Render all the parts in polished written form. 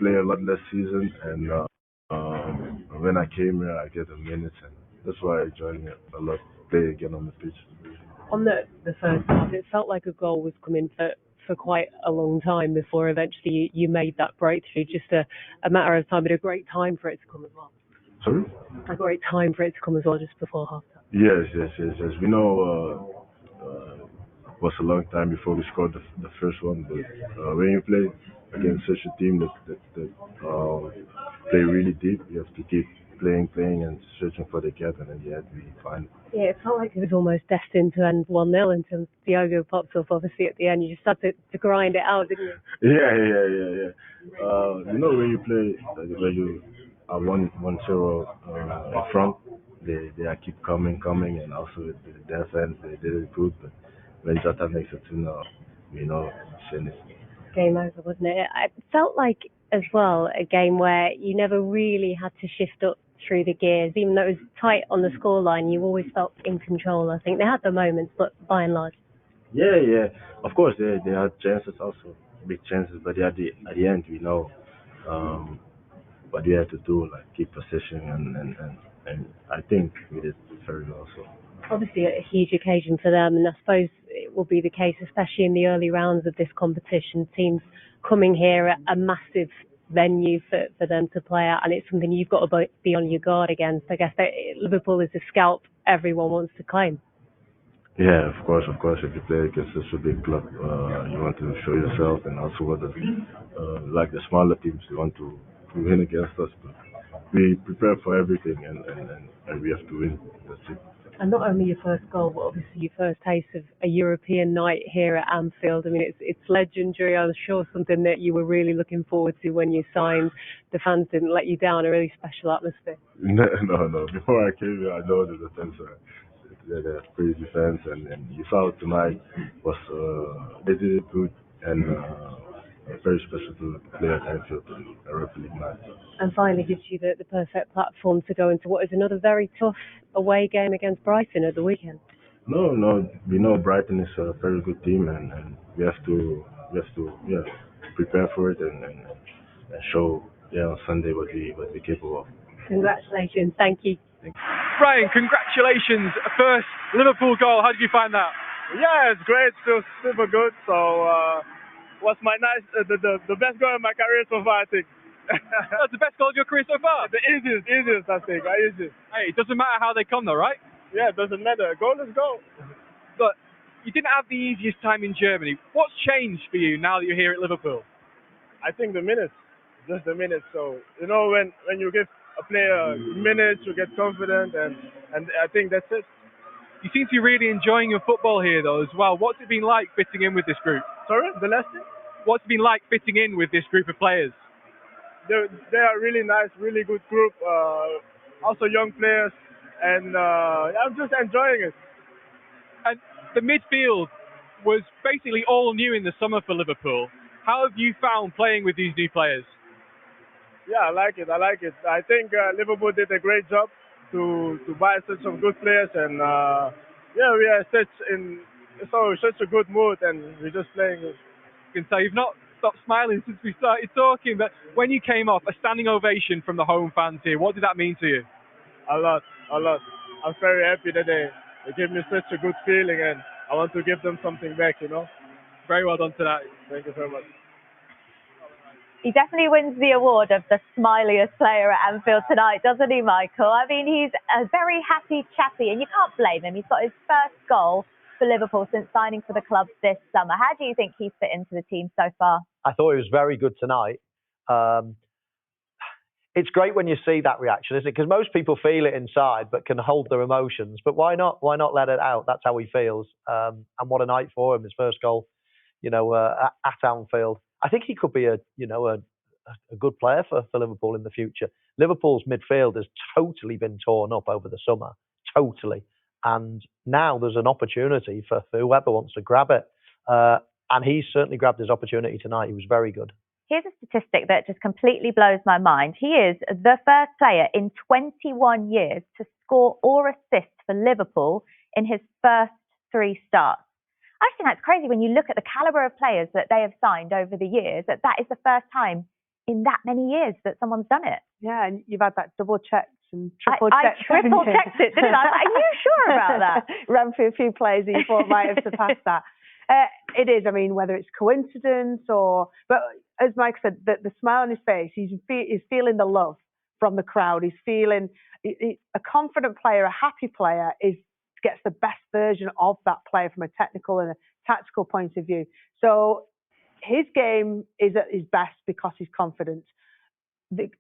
play a lot less season, and when I came here, I get a minute, and that's why I joined it a lot. Play again on the pitch. On the first half, it felt like a goal was coming for quite a long time before eventually you made that breakthrough. Just a matter of time, but a great time for it to come as well. Sorry? A great time for it to come as well, just before half time. Yes. We know it was a long time before we scored the first one, but when you play against such a team that play really deep, you have to keep playing, and searching for the gap, and in the end we find it. Yeah, it felt like it was almost destined to end 1-0 until Diogo popped up. Obviously, at the end, you just had to grind it out, didn't you? Yeah. When you play, when you are 1-0 in front, they are keep coming, and also with the defense, they did it good. But when Jota makes it 2-0, it's finished. Game over, wasn't it? It felt like, as well, a game where you never really had to shift up through the gears. Even though it was tight on the scoreline, you always felt in control. I think they had their moments, but by and large. Yeah. Of course, they had chances also, big chances, but at the end, we know what we have to do, like keep possession, and I think we did very well. So. Obviously, a huge occasion for them, and I suppose it will be the case, especially in the early rounds of this competition. Teams coming here at a massive venue for them to play at, and it's something you've got to be on your guard against. I guess that Liverpool is a scalp everyone wants to claim. Yeah, of course. If you play against such a big club, you want to show yourself, and also what like the smaller teams, you want to win against us. But we prepare for everything, and we have to win. That's it. And not only your first goal, but obviously your first taste of a European night here at Anfield. I mean, it's legendary. I'm sure something that you were really looking forward to when you signed. The fans didn't let you down. A really special atmosphere. No. Before I came here, I know that the fans are they're crazy fans, and you saw tonight was they did it good, and very special to play at Anfield in Europa League night. And finally gives you the perfect platform to go into what is another very tough away game against Brighton at the weekend. No, we know Brighton is a very good team, and we have to prepare for it, and show on Sunday what we capable of. Congratulations. Thank you. Brian, congratulations. First Liverpool goal. How did you find that? Yeah, it's great. Feels super good. So, was my the best goal in my career so far, I think. That's the best goal of your career so far? The easiest, I think. Easiest. Hey, it doesn't matter how they come though, right? Yeah, it doesn't matter. Goal is goal. But you didn't have the easiest time in Germany. What's changed for you now that you're here at Liverpool? I think the minutes. Just the minutes. So, when you give a player minutes, you get confident, and I think that's it. You seem to be really enjoying your football here though as well. What's it been like fitting in with this group? Sorry, the Leicester? What's it been like fitting in with this group of players? They are really nice, really good group. Also young players, and I'm just enjoying it. And the midfield was basically all new in the summer for Liverpool. How have you found playing with these new players? Yeah, I like it. I think Liverpool did a great job to buy such some good players, and we are such a good mood, and we're just playing. You can tell you've not stopped smiling since we started talking, but when you came off, a standing ovation from the home fans here, what did that mean to you? A lot. I'm very happy that they gave me such a good feeling, and I want to give them something back, Very well done tonight. Thank you very much. He definitely wins the award of the smiliest player at Anfield tonight, doesn't he, Michael? I mean, he's a very happy chappy, and you can't blame him. He's got his first goal for Liverpool since signing for the club this summer. How do you think he's fit into the team so far? I thought he was very good tonight. It's great when you see that reaction, isn't it? Because most people feel it inside, but can hold their emotions. But why not? Why not let it out? That's how he feels. And what a night for him! His first goal, at Anfield. I think he could be a good player for Liverpool in the future. Liverpool's midfield has totally been torn up over the summer, totally. And now there's an opportunity for whoever wants to grab it. And he certainly grabbed his opportunity tonight. He was very good. Here's a statistic that just completely blows my mind. He is the first player in 21 years to score or assist for Liverpool in his first 3 starts. I think that's crazy when you look at the calibre of players that they have signed over the years, that is the first time in that many years that someone's done it. Yeah, and you've had that double checked and triple checked. I triple checked it, didn't I? Are you sure about that? Ran through a few plays that you thought might have surpassed that. It is. I mean, whether it's coincidence but as Mike said, the smile on his face, he's feeling the love from the crowd. He's feeling a confident player, a happy player gets the best version of that player from a technical and a tactical point of view. So his game is at his best because he's confident. The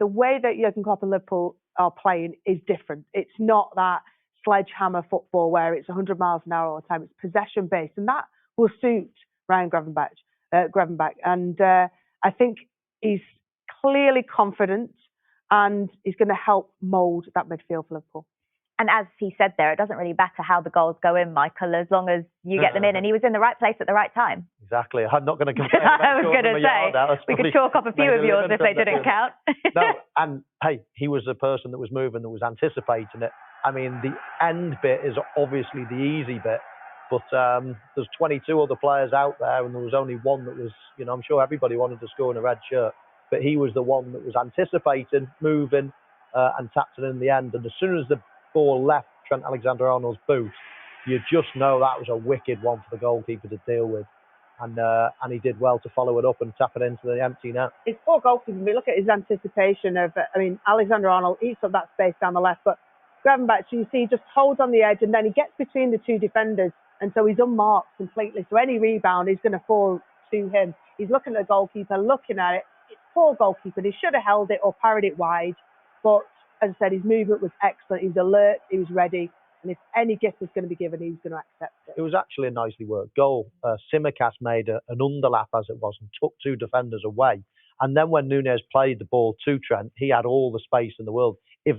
way that Jurgen Klopp and Liverpool are playing is different. It's not that sledgehammer football where it's 100 miles an hour all the time. It's possession based, and that will suit Ryan Gravenberch. And I think he's clearly confident, and he's going to help mould that midfield for Liverpool. And as he said there, it doesn't really matter how the goals go in, Michael, as long as you get them in. And he was in the right place at the right time. Exactly. I'm not going to complain. I was going to say, we could chalk up a few of yours if they didn't count. No, and hey, he was the person that was moving, that was anticipating it. I mean, the end bit is obviously the easy bit, but there's 22 other players out there, and there was only one that was, I'm sure everybody wanted to score in a red shirt, but he was the one that was anticipating, moving, and tapped it in the end. And as soon as the ball left Trent Alexander-Arnold's boot, you just know that was a wicked one for the goalkeeper to deal with. And he did well to follow it up and tap it into the empty net. It's poor goalkeeping. We look at his anticipation of, Alexander-Arnold eats up that space down the left, but Gravenberch, you see, he just holds on the edge and then he gets between the two defenders, and so he's unmarked completely. So any rebound is going to fall to him. He's looking at the goalkeeper, looking at it. It's poor goalkeeping. He should have held it or parried it wide, but as I said, his movement was excellent. He was alert, he was ready, and if any gift was going to be given, he was going to accept it. It was actually a nicely worked goal. Simicast made an underlap, as it was, and took two defenders away. And then when Nunez played the ball to Trent, he had all the space in the world. If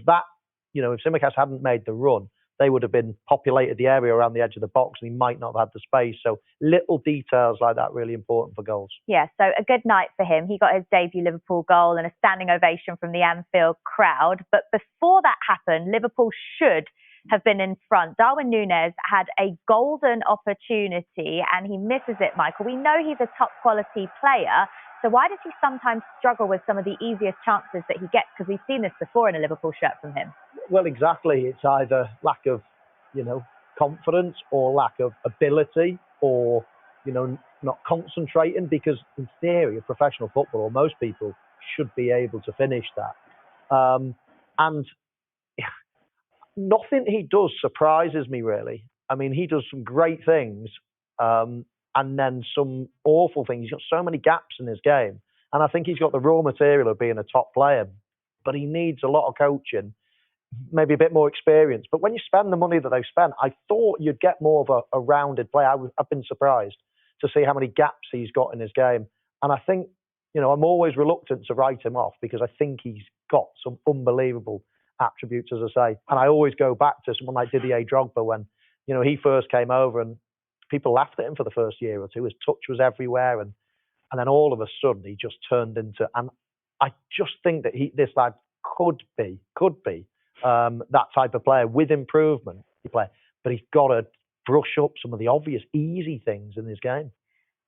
Simicast hadn't made the run, they would have been populated the area around the edge of the box, and he might not have had the space. So little details like that really important for goals. Yeah, so a good night for him. He got his debut Liverpool goal and a standing ovation from the Anfield crowd. But before that happened, Liverpool should have been in front. Darwin Núñez had a golden opportunity and he misses it, Michael. We know he's a top quality player. So why does he sometimes struggle with some of the easiest chances that he gets? Because we've seen this before in a Liverpool shirt from him. Well, exactly. It's either lack of, confidence or lack of ability or, not concentrating, because in theory, a professional footballer, most people should be able to finish that. And nothing he does surprises me, really. I mean, he does some great things. And then some awful things. He's got so many gaps in his game. And I think he's got the raw material of being a top player. But he needs a lot of coaching, maybe a bit more experience. But when you spend the money that they've spent, I thought you'd get more of a rounded player. I've been surprised to see how many gaps he's got in his game. And I think, I'm always reluctant to write him off because I think he's got some unbelievable attributes, as I say. And I always go back to someone like Didier Drogba when, he first came over and people laughed at him for the first year or two. His touch was everywhere, and then all of a sudden he just turned into. And I just think that this lad could be that type of player with improvement. But he's got to brush up some of the obvious easy things in his game.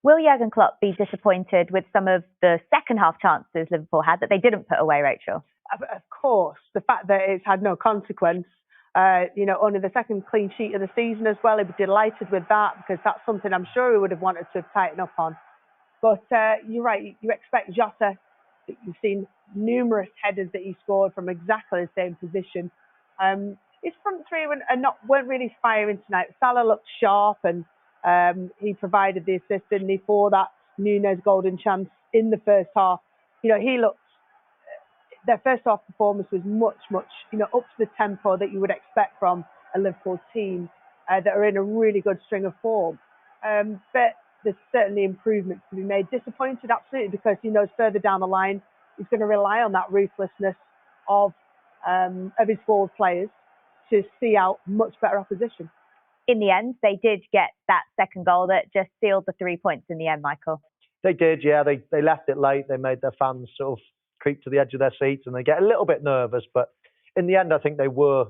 Will Jurgen Klopp be disappointed with some of the second half chances Liverpool had that they didn't put away, Rachel? Of course, the fact that it's had no consequence. Only the second clean sheet of the season as well. He'd be delighted with that because that's something I'm sure he would have wanted to tighten up on. But you're right, you expect Jota. You've seen numerous headers that he scored from exactly the same position. His front three weren't really firing tonight. Salah looked sharp and he provided the assist, didn't he, for that Núñez golden chance in the first half. He looked. Their first half performance was much, up to the tempo that you would expect from a Liverpool team that are in a really good string of form. But there's certainly improvements to be made. Disappointed, absolutely, because he knows further down the line he's going to rely on that ruthlessness of his forward players to see out much better opposition. In the end, they did get that second goal that just sealed the 3 points in the end, Michael. They did, yeah. They left it late. They made their fans sort of creep to the edge of their seats and they get a little bit nervous, but in the end I think they were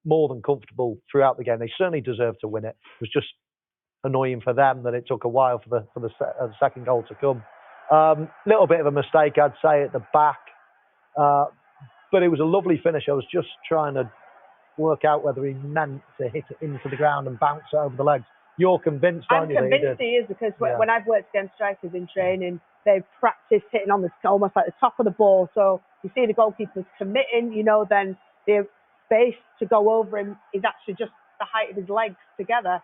more than comfortable throughout the game. They certainly deserved to win it. It was just annoying for them that it took a while for the second goal to come, Little bit of a mistake, I'd say, at the back. But it was a lovely finish. I was just trying to work out whether he meant to hit it into the ground and bounce it over the legs. You're convinced, aren't you? I'm convinced he is, because when I've worked against strikers in training, they've practiced hitting on almost like the top of the ball. So you see the goalkeeper's committing, then the space to go over him is actually just the height of his legs together.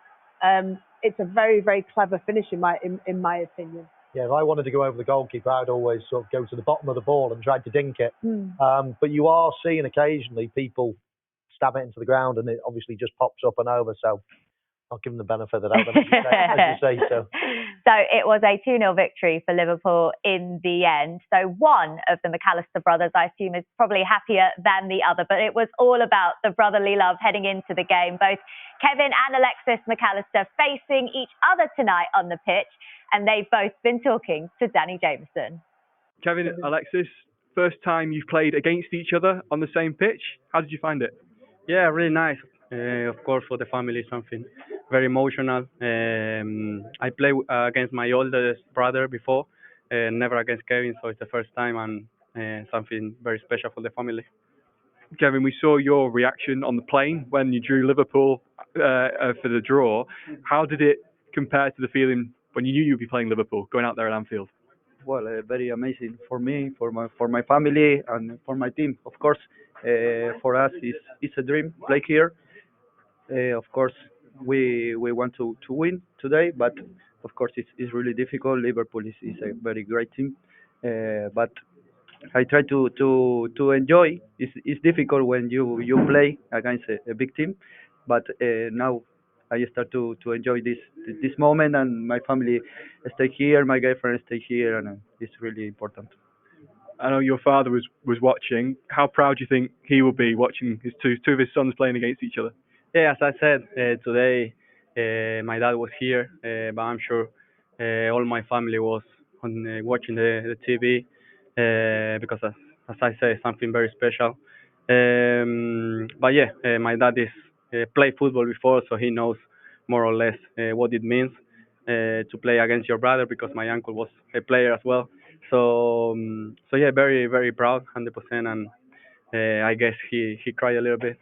It's a very, very clever finish in my opinion. Yeah, if I wanted to go over the goalkeeper, I'd always sort of go to the bottom of the ball and try to dink it. But you are seeing occasionally people stab it into the ground and it obviously just pops up and over. So I'll give them the benefit of the doubt, as you say. So it was a 2-0 victory for Liverpool in the end. So one of the McAllister brothers, I assume, is probably happier than the other. But it was all about the brotherly love heading into the game. Both Kevin and Alexis McAllister facing each other tonight on the pitch. And they've both been talking to Danny Jameson. Kevin, Alexis, first time you've played against each other on the same pitch. How did you find it? Yeah, really nice. Of course, for the family, something very emotional. I played against my oldest brother before, never against Kevin, so it's the first time and something very special for the family. Kevin, we saw your reaction on the plane when you drew Liverpool for the draw. How did it compare to the feeling when you knew you'd be playing Liverpool, going out there at Anfield? Well, very amazing for me, for my family, and for my team. Of course, for us, it's a dream play here. Of course, we want to win today, but of course it's really difficult. Liverpool is a very great team, but I try to enjoy. It's difficult when you play against a big team, but now I start to enjoy this moment, and my family stay here, my girlfriend stay here, and it's really important. I know your father was watching. How proud do you think he will be watching his two of his sons playing against each other? Yeah, as I said, today my dad was here, but I'm sure all my family was on watching the TV because, as I say, something very special. But yeah, my dad is played football before, so he knows more or less what it means to play against your brother, because my uncle was a player as well. So yeah, very very proud, 100%, and I guess he cried a little bit.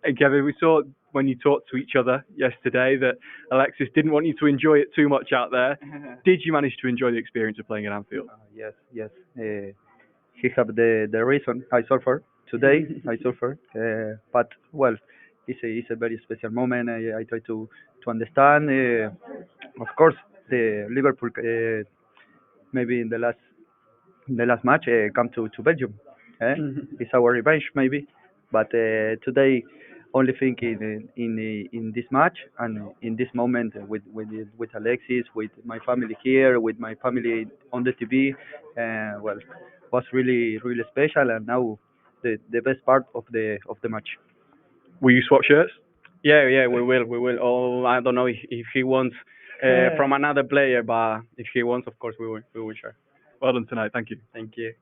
And Kevin, we saw when you talked to each other yesterday that Alexis didn't want you to enjoy it too much out there. Did you manage to enjoy the experience of playing at Anfield? Yes, yes. He have the reason I suffer today. I suffer, but well, it's a very special moment. I try to understand. Of course, the Liverpool maybe in the last match come to Belgium. It's our revenge maybe, but today only think in this match and in this moment with Alexis, with my family here, with my family on the TV. Well, was really really special, and now the best part of the match. Will you swap shirts? Yeah, yeah, we will. Oh, I don't know if he wants from another player, but if he wants, of course, we will share. Well done tonight. Thank you. Thank you.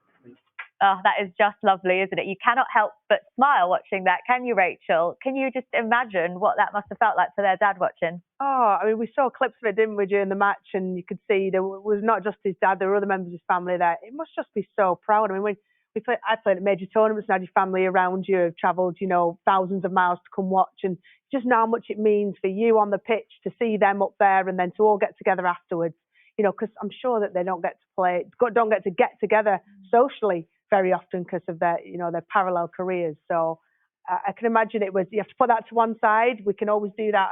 Oh, that is just lovely, isn't it? You cannot help but smile watching that, can you, Rachel? Can you just imagine what that must have felt like for their dad watching? Oh, I mean, we saw clips of it, didn't we, during the match, and you could see there was not just his dad, there were other members of his family there. It must just be so proud. I mean, when I played at major tournaments and had your family around you, have travelled, thousands of miles to come watch, and just know how much it means for you on the pitch to see them up there and then to all get together afterwards. Because I'm sure that they don't get to get together socially very often because of their parallel careers. So I can imagine it was, you have to put that to one side. We can always do that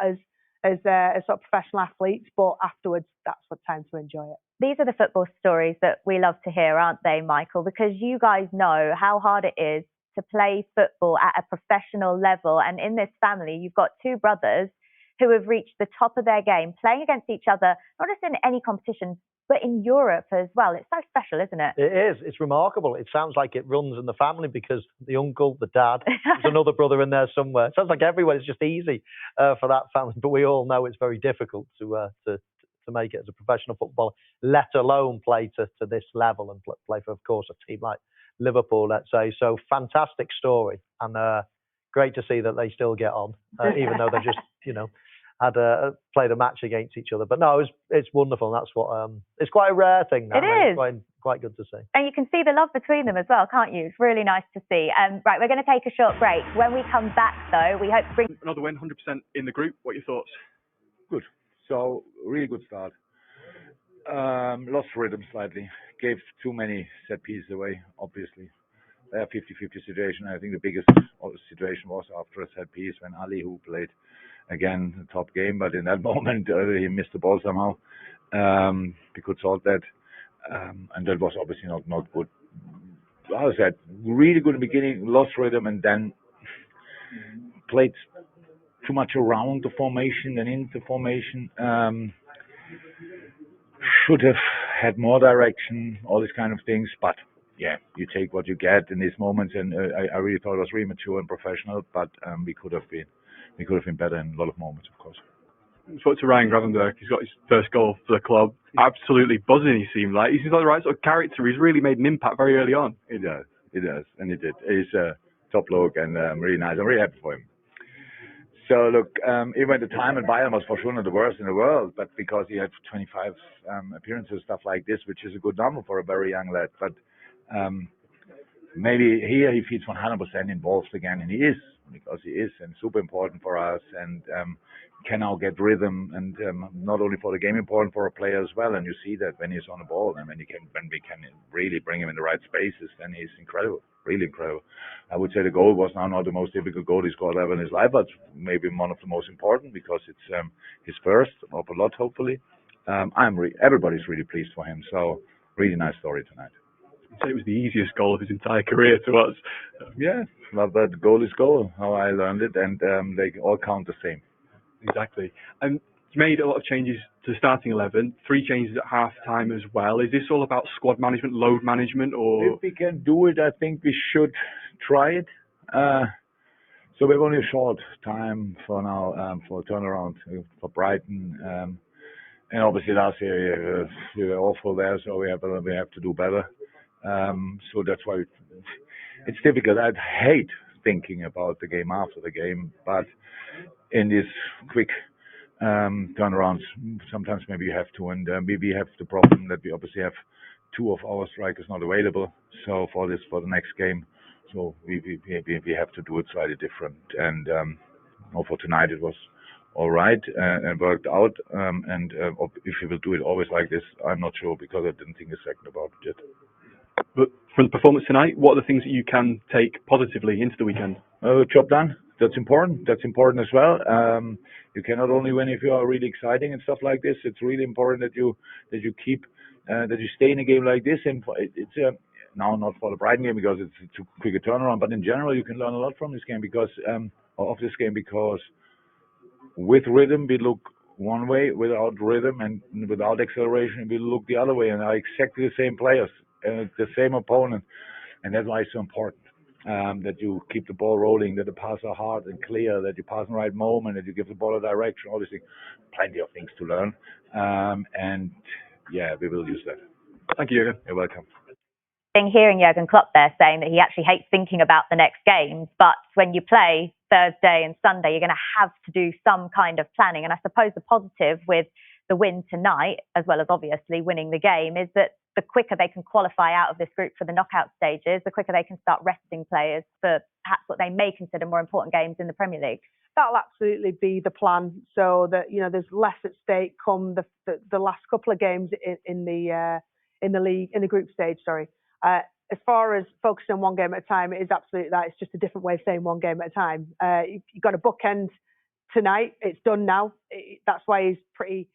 as sort of professional athletes, but afterwards, that's what time to enjoy it. These are the football stories that we love to hear, aren't they, Michael? Because you guys know how hard it is to play football at a professional level. And in this family, you've got two brothers who have reached the top of their game, playing against each other, not just in any competition, but in Europe as well. It's so special, isn't it? It is. It's remarkable. It sounds like it runs in the family because the uncle, the dad, there's another brother in there somewhere. It sounds like everywhere is just easy for that family. But we all know it's very difficult to make it as a professional footballer, let alone play to this level and play for, of course, a team like Liverpool, let's say. So fantastic story, and great to see that they still get on, even though they're just, played a match against each other. But no, it's wonderful. And that's what it's quite a rare thing now. It is. It's quite good to see. And you can see the love between them as well, can't you? It's really nice to see. Right, we're going to take a short break. When we come back, though, we hope to bring another win, 100% in the group. What are your thoughts? Good. So really good start. Lost rhythm slightly. Gave too many set pieces away, obviously. They are 50-50 situation. I think the biggest situation was after a set piece when Ali, who played again the top game, but in that moment he missed the ball somehow. We could solve that, and that was obviously not good. As I said, really good in the beginning, lost rhythm, and then played too much around the formation than in the formation. Should have had more direction, all these kind of things, but yeah, you take what you get in these moments, and I really thought it was really mature and professional, but we could have been better in a lot of moments, of course. Spoke to Jurgen Gravenberch. He's got his first goal for the club. Absolutely buzzing. He seemed like he's got the right sort of character. He's really made an impact very early on. He does, and he did. He's a top bloke and really nice. I'm really happy for him. So look, even the time at Bayern was for sure not the worst in the world, but because he had 25 appearances, stuff like this, which is a good number for a very young lad. But maybe here he feels 100% involved again, and he is, because he is, and super important for us, and can now get rhythm, and not only for the game, important for a player as well. And you see that when he's on the ball, and when we can really bring him in the right spaces, then he's incredible, really incredible. I would say the goal was now not the most difficult goal he scored ever in his life, but maybe one of the most important, because it's his first of a lot, hopefully. Everybody's really pleased for him. So really nice story tonight. So it was the easiest goal of his entire career to us. Yeah, but goal is goal, how I learned it, and they all count the same. Exactly. And you made a lot of changes to the starting 11, 3 changes at half-time as well. Is this all about squad management, load management, or...? If we can do it, I think we should try it. So we have only a short time for now, for turnaround for Brighton. And obviously last year we were awful there, so we have to do better. So that's why it's difficult. I'd hate thinking about the game after the game, but in these quick turnarounds, sometimes maybe you have to, and we have the problem that we obviously have 2 of our strikers not available. So for the next game, so we have to do it slightly different. And for tonight it was all right and worked out. And if we will do it always like this, I'm not sure, because I didn't think a second about it yet. But from the performance tonight, what are the things that you can take positively into the weekend? Job done. That's important. That's important as well. You cannot only win if you are really exciting and stuff like this. It's really important that you keep that you stay in a game like this. And it's now not for the Brighton game, because it's too quick a turnaround, but in general you can learn a lot from this game, because because with rhythm we look one way, without rhythm and without acceleration we look the other way, and are exactly the same players and the same opponent, and that's why it's so important. That you keep the ball rolling, that the passes are hard and clear, that you pass in the right moment, that you give the ball a direction, all these things. Plenty of things to learn. And yeah, we will use that. Thank you, Jurgen. You're welcome. Hearing Jurgen Klopp there saying that he actually hates thinking about the next games, but when you play Thursday and Sunday, you're going to have to do some kind of planning. And I suppose the positive with the win tonight, as well as obviously winning the game, is that the quicker they can qualify out of this group for the knockout stages, the quicker they can start resting players for perhaps what they may consider more important games in the Premier League. That'll absolutely be the plan, so that there's less at stake come the last couple of games in the league, in the group stage. Sorry. As far as focusing on one game at a time, it is absolutely that. It's just a different way of saying one game at a time. You've got a bookend tonight. It's done now. That's why he's pretty